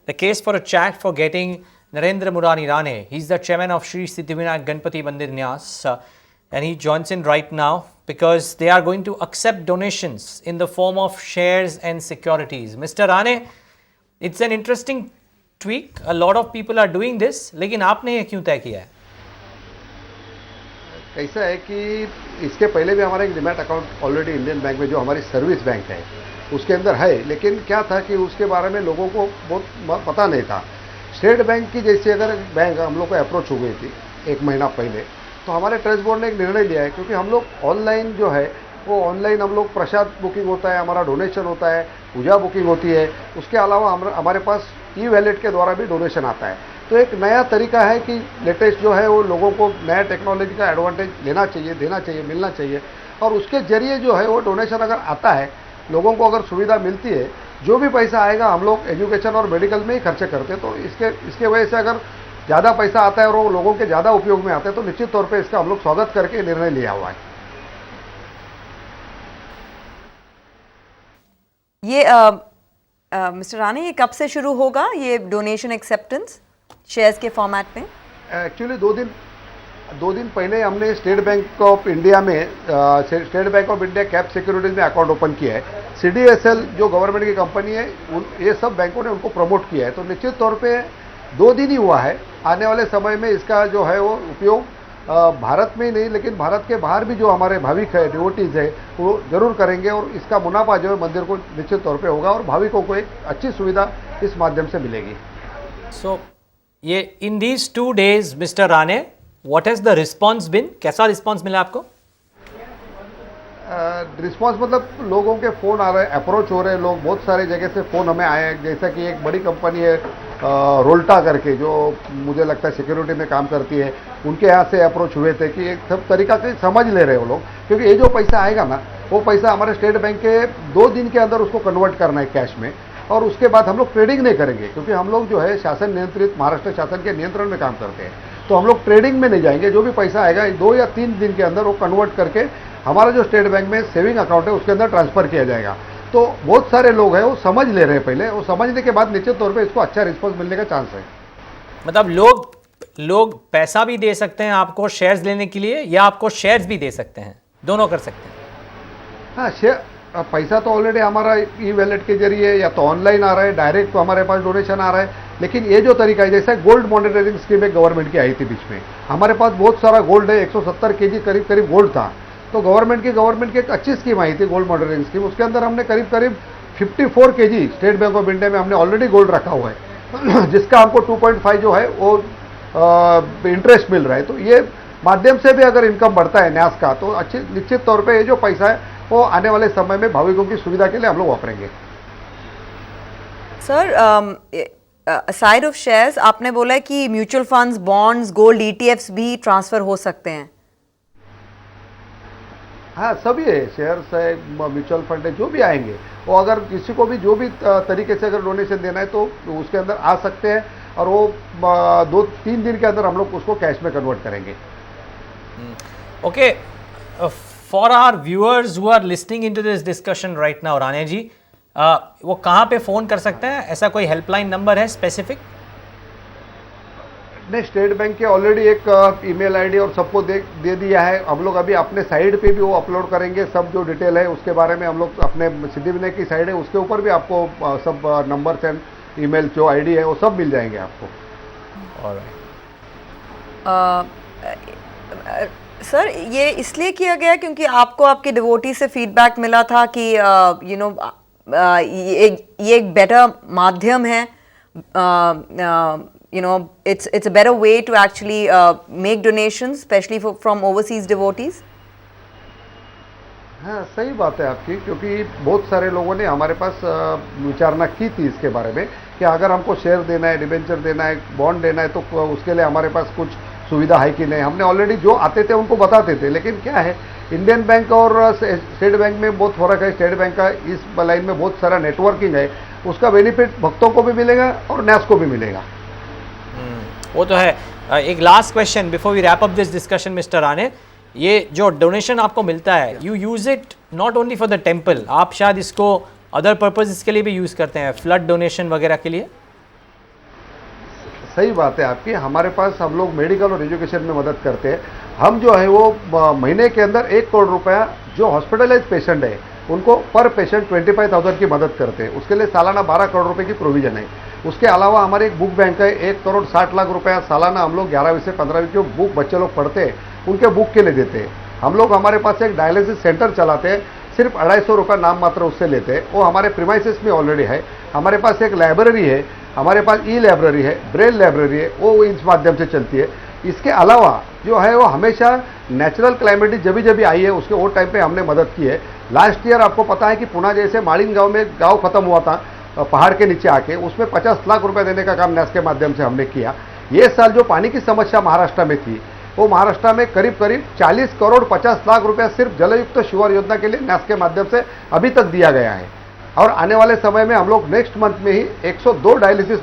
the case for a chat for getting Narendra Murari Rane. He's the chairman of Sri Siddhivinayak Ganpati Mandir Nyas, and he joins in right now because they are going to accept donations in the form of shares and securities. Mr. Rane, it's an interesting tweak. A lot of people are doing this, लेकिन आपने ये क्यों तय किया है? कैसा है कि इसके पहले भी हमारा एक demat account already Indian bank में जो हमारी सर्विस बैंक है उसके अंदर है, लेकिन क्या था कि उसके बारे में लोगों को बहुत पता नहीं था। स्टेट बैंक की जैसी अगर बैंक हम लोग को अप्रोच हो गई थी 1 महीना पहले, तो हमारे ट्रस्ट बोर्ड ने एक निर्णय लिया है, क्योंकि हम लोग ऑनलाइन जो है वो ऑनलाइन हम लोग प्रसाद बुकिंग होता है, हमारा डोनेशन होता है, पूजा बुकिंग होती है, उसके अलावा हमारे पास ई-वॉलेट के द्वारा भी डोनेशन आता है। तो एक नया तरीका है कि लेटेस्ट जो है वो लोगों को नया टेक्नोलॉजी का एडवांटेज लेना चाहिए, देना चाहिए, मिलना चाहिए, और उसके जरिए जो है वो डोनेशन अगर आता है, लोगों को अगर सुविधा मिलती है, जो भी पैसा आएगा हम लोग एजुकेशन और मेडिकल में ही खर्चे करते हैं। तो इसके वजह से अगर ज़्यादा पैसा आता है और वो लोगों के ज़्यादा उपयोग में आता है, तो निश्चित तौर पर इसका हम लोग स्वागत करके निर्णय लिया हुआ है। ये मिस्टर राणे, ये कब से शुरू होगा ये डोनेशन एक्सेप्टेंस शेयर्स के फॉर्मेट में? एक्चुअली 2 दिन पहले हमने state bank of India cap securities में अकाउंट ओपन किया है। CDSL जो गवर्नमेंट की कंपनी है, ये सब बैंकों ने उनको प्रमोट किया है। तो निश्चित तौर पे 2 दिन ही हुआ है। आने वाले समय में इसका जो है वो उपयोग भारत में ही नहीं, लेकिन भारत के बाहर भी जो हमारे भाविक है, डिवोटीज है, वो जरूर करेंगे, और इसका मुनाफा जो है मंदिर को निश्चित तौर पे होगा और भाविकों को एक अच्छी सुविधा इस माध्यम से मिलेगी। So, ये in these 2 days, Mr. Rane, what has the response been? कैसा रिस्पॉन्स मिला आपको? रिस्पॉन्स मतलब लोगों के फ़ोन आ रहे हैं, अप्रोच हो रहे हैं लोग, बहुत सारे जगह से फ़ोन हमें आए हैं। जैसा कि एक बड़ी कंपनी है रोल्टा करके, जो मुझे लगता है सिक्योरिटी में काम करती है, उनके यहाँ से अप्रोच हुए थे कि एक सब तरीका से समझ ले रहे हैं वो लोग, क्योंकि ये जो पैसा आएगा ना, वो पैसा हमारे स्टेट बैंक के 2 दिन के अंदर उसको कन्वर्ट करना है कैश में, और उसके बाद हम लोग ट्रेडिंग नहीं करेंगे, क्योंकि हम लोग जो है शासन नियंत्रित महाराष्ट्र शासन के नियंत्रण में काम करते हैं। तो हम लोग ट्रेडिंग में नहीं जाएंगे। जो भी पैसा आएगा 2 या 3 दिन के अंदर वो कन्वर्ट करके हमारा जो स्टेट बैंक में सेविंग अकाउंट है उसके अंदर ट्रांसफर किया जाएगा। तो बहुत सारे लोग हैं वो समझ ले रहे हैं, पहले वो समझने के बाद निश्चित तौर पे इसको अच्छा रिस्पॉन्स मिलने का चांस है। मतलब लोग पैसा भी दे सकते हैं आपको शेयर्स लेने के लिए, या आपको शेयर्स भी दे सकते हैं, दोनों कर सकते हैं? हाँ, पैसा तो ऑलरेडी हमारा ई-वॉलेट के जरिए या तो ऑनलाइन आ रहा है, डायरेक्ट हमारे पास डोनेशन आ रहा है, लेकिन ये जो तरीका है, जैसा गोल्ड मॉनिटरिंग स्कीम एक गवर्नमेंट की आई थी बीच में, हमारे पास बहुत सारा गोल्ड है, 170 kg करीब गोल्ड था। तो गवर्नमेंट की एक अच्छी स्कीम आई थी, गोल्ड मॉनिटरिंग स्कीम। उसके अंदर हमने करीब 54 kg state bank of India में हमने ऑलरेडी गोल्ड रखा हुआ है, जिसका हमको 2.5 जो है वो इंटरेस्ट मिल रहा है। तो ये माध्यम से भी अगर इनकम बढ़ता है न्यास का, तो अच्छी निश्चित तौर पे ये जो पैसा है वो आने वाले समय में भाविकों की सुविधा के लिए हम लोग वापरेंगे। सर, असाइड ऑफ शेयर्स, आपने बोला है कि mutual funds, bonds, gold, ETFs भी ट्रांसफर हो सकते हैं। हाँ, सभी है, शेयर्स है, म्यूचुअल फंड है, जो भी आएंगे वो अगर किसी को भी जो भी तरीके से अगर डोनेशन देना है तो उसके अंदर आ सकते हैं, और वो 2-3 दिन के अंदर हम लोग उसको कैश में कन्वर्ट करेंगे। Okay, for our viewers who are listening into this discussion right now, Rane ji, वो कहाँ पे फ़ोन कर सकते हैं? ऐसा कोई हेल्पलाइन नंबर है स्पेसिफिक? नहीं, स्टेट बैंक के ऑलरेडी एक ईमेल आईडी और सबको दे दिया है। हम लोग अभी अपने साइड पे भी वो अपलोड करेंगे, सब जो डिटेल है उसके बारे में हम लोग अपने सिद्धिविनायक की साइड है उसके ऊपर भी आपको सब नंबर्स एंड ईमेल जो आईडी है वो सब मिल जाएंगे आपको। सर, ये इसलिए किया गया क्योंकि आपको आपके डिवोटी से फीडबैक मिला था कि ये एक बेटर माध्यम है, it's a better way to actually make donations, especially from overseas devotees. हाँ, सही बात है आपकी, क्योंकि बहुत सारे लोगों ने हमारे पास विचारणा की थी इसके बारे में कि अगर हमको शेयर देना है, डिबेंचर देना है, बॉन्ड देना है, तो उसके लिए हमारे पास कुछ सुविधा है कि नहीं। हमने ऑलरेडी जो आते थे उनको बताते थे, लेकिन क्या है, इंडियन बैंक और स्टेट बैंक में बहुत फर्क है। स्टेट बैंक का इस लाइन में बहुत सारा नेटवर्किंग है, उसका बेनिफिट भक्तों को भी मिलेगा और न्यास को भी मिलेगा। वो तो है। एक last question before we wrap up this discussion, mister Rane, ये जो डोनेशन आपको मिलता है, you use it not only for the temple, आप शायद इसको अदर पर्पजेस के लिए भी यूज़ करते हैं, फ्लड डोनेशन वगैरह के लिए? सही बात है आपकी। हमारे पास हम लोग मेडिकल और एजुकेशन में मदद करते हैं। हम जो है वो महीने के अंदर 1 करोड़ रुपया जो हॉस्पिटलाइज पेशेंट है उनको पर पेशेंट 25,000 की मदद करते हैं। उसके लिए सालाना 12 करोड़ रुपए की प्रोविजन है। उसके अलावा हमारे एक बुक बैंक है, 1 करोड़ 60 लाख रुपया सालाना हम लोग 11वीं से 15वीं जो बुक बच्चे लोग पढ़ते हैं उनके बुक के लिए देते हैं। हम लोग हमारे पास एक डायलिसिस सेंटर चलाते हैं, सिर्फ 250 रुपये नाम मात्र उससे लेते हैं। वो हमारे प्रीमाइसेस में ऑलरेडी है। हमारे पास एक लाइब्रेरी है, हमारे पास ई लाइब्रेरी है, ब्रेल लाइब्रेरी है, वो इस माध्यम से चलती है। इसके अलावा जो है वो हमेशा नेचुरल क्लाइमेटी जब आई है उसके वो टाइम पे हमने मदद की है। लास्ट ईयर आपको पता है कि पुणे जैसे माड़िन गांव में गांव खत्म हुआ था पहाड़ के नीचे आके, उसमें 50 लाख रुपए देने का काम नैस के माध्यम से हमने किया। ये साल जो पानी की समस्या महाराष्ट्र में थी वो महाराष्ट्र में करीब 40 करोड़ 50 लाख रुपया सिर्फ जलयुक्त शिवर योजना के लिए नैस के माध्यम से अभी तक दिया गया है। और आने वाले समय में हम लोग नेक्स्ट मंथ में ही 102 डायलिसिस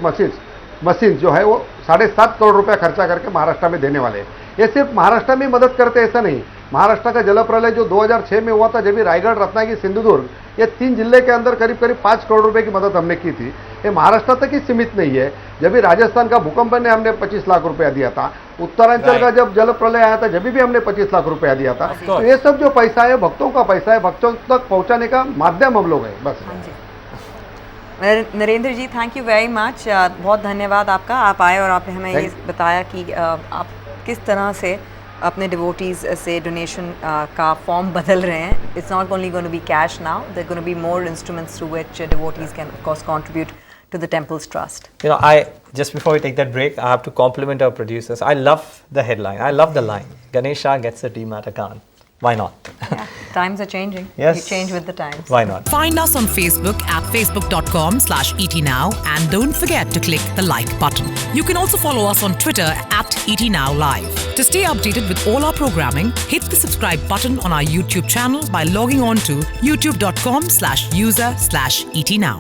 मशीन जो है वो 7.5 करोड़ रुपया खर्चा करके महाराष्ट्र में देने वाले हैं। ये सिर्फ महाराष्ट्र में मदद करते ऐसा नहीं, महाराष्ट्र का जल प्रलय जो 2006 में हुआ था, जब भी रायगढ़, रत्नागिरी, सिंधुदुर्ग, ये 3 जिले के अंदर करीब 5 करोड़ रुपए की मदद हमने की थी। ये महाराष्ट्र तक ही सीमित नहीं है। जब भी राजस्थान का भूकंप ने हमने 25 लाख रुपया दिया था, उत्तरांचल का जब जल प्रलय आया था जब भी हमने 25 लाख रुपया दिया था। तो ये सब जो पैसा है भक्तों का पैसा है, भक्तों तक पहुंचाने का माध्यम हम लोग हैं बस। नरेंद्र जी, थैंक यू वेरी मच। बहुत धन्यवाद आपका, आप आए और आपने हमें ये बताया कि आप किस तरह से अपने डिवोटीज से डोनेशन का फॉर्म बदल रहे हैं। It's not only going to be cash now, there going to be more instruments through which devotees can of course contribute to the temple's trust. You know, just before we take that break, I have to compliment our producers. I love the headline. I love the line. Ganesha gets a Demat account. Why not? Yeah, times are changing. Yes. You change with the times. Why not? Find us on Facebook at facebook.com/ETNow and don't forget to click the like button. You can also follow us on Twitter at ETNowLive. To stay updated with all our programming, hit the subscribe button on our YouTube channel by logging on to youtube.com/user/ETNow.